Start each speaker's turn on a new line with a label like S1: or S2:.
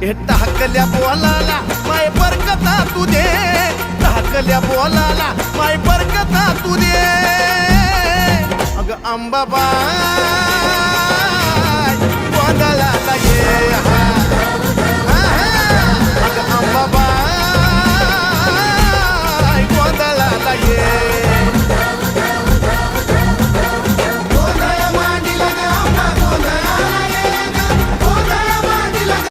S1: हे टाकल्या बोलाला माय बरकता तू दे, टाकल्या बोलाला माय बरकता तू दे. अग अंबाबाई गोंधळाला ये.